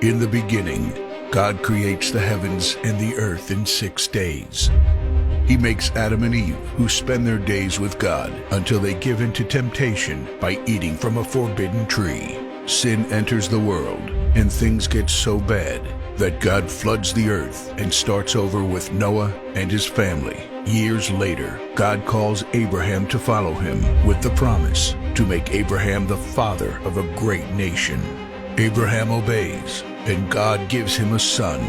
In the beginning, God creates the heavens and the earth in 6 days. He makes Adam and Eve, who spend their days with God until they give in to temptation by eating from a forbidden tree. Sin enters the world, and things get so bad that God floods the earth and starts over with Noah and his family. Years later, God calls Abraham to follow him with the promise to make Abraham the father of a great nation. Abraham obeys, and God gives him a son,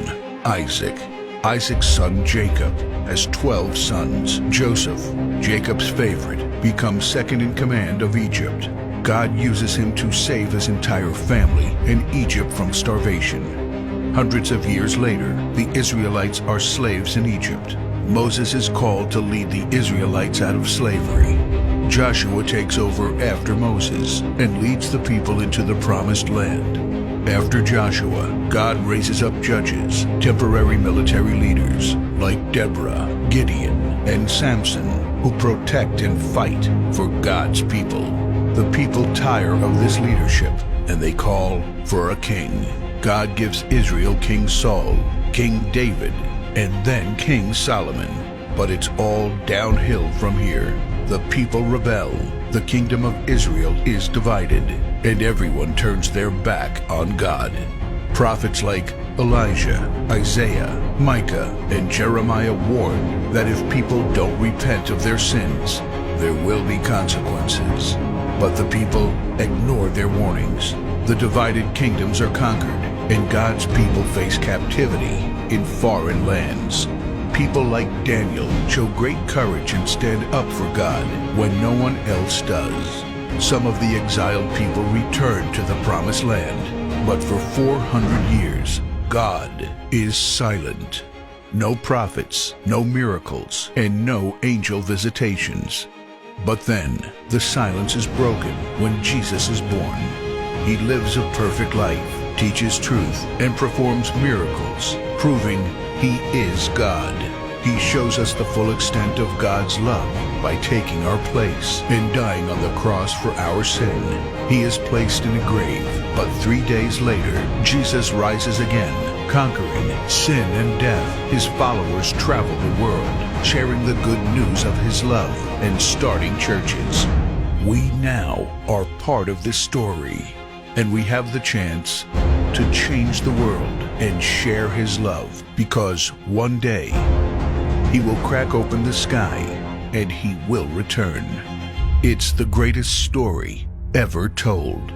Isaac. Isaac's son Jacob has 12 sons. Joseph, Jacob's favorite, becomes second in command of Egypt. God uses him to save his entire family and Egypt from starvation. Hundreds of years later, the Israelites are slaves in Egypt. Moses is called to lead the Israelites out of slavery. Joshua takes over after Moses and leads the people into the promised land. After Joshua, God raises up judges, temporary military leaders like Deborah, Gideon, and Samson, who protect and fight for God's people. The people tire of this leadership, and they call for a king. God gives Israel King Saul, King David, and then King Solomon. But it's all downhill from here. The people rebel, the kingdom of Israel is divided, and everyone turns their back on God. Prophets like Elijah, Isaiah, Micah, and Jeremiah warn that if people don't repent of their sins, there will be consequences. But the people ignore their warnings. The divided kingdoms are conquered, and God's people face captivity in foreign lands. People like Daniel show great courage and stand up for God when no one else does. Some of the exiled people return to the promised land, but for 400 years, God is silent. No prophets, no miracles, and no angel visitations. But then, the silence is broken when Jesus is born. He lives a perfect life, teaches truth, and performs miracles, proving He is God. He shows us the full extent of God's love by taking our place and dying on the cross for our sin. He is placed in a grave, but 3 days later, Jesus rises again, conquering sin and death. His followers travel the world, sharing the good news of His love and starting churches. We now are part of this story, and we have the chance to change the world and share His love, because one day He will crack open the sky and He will return. It's the greatest story ever told.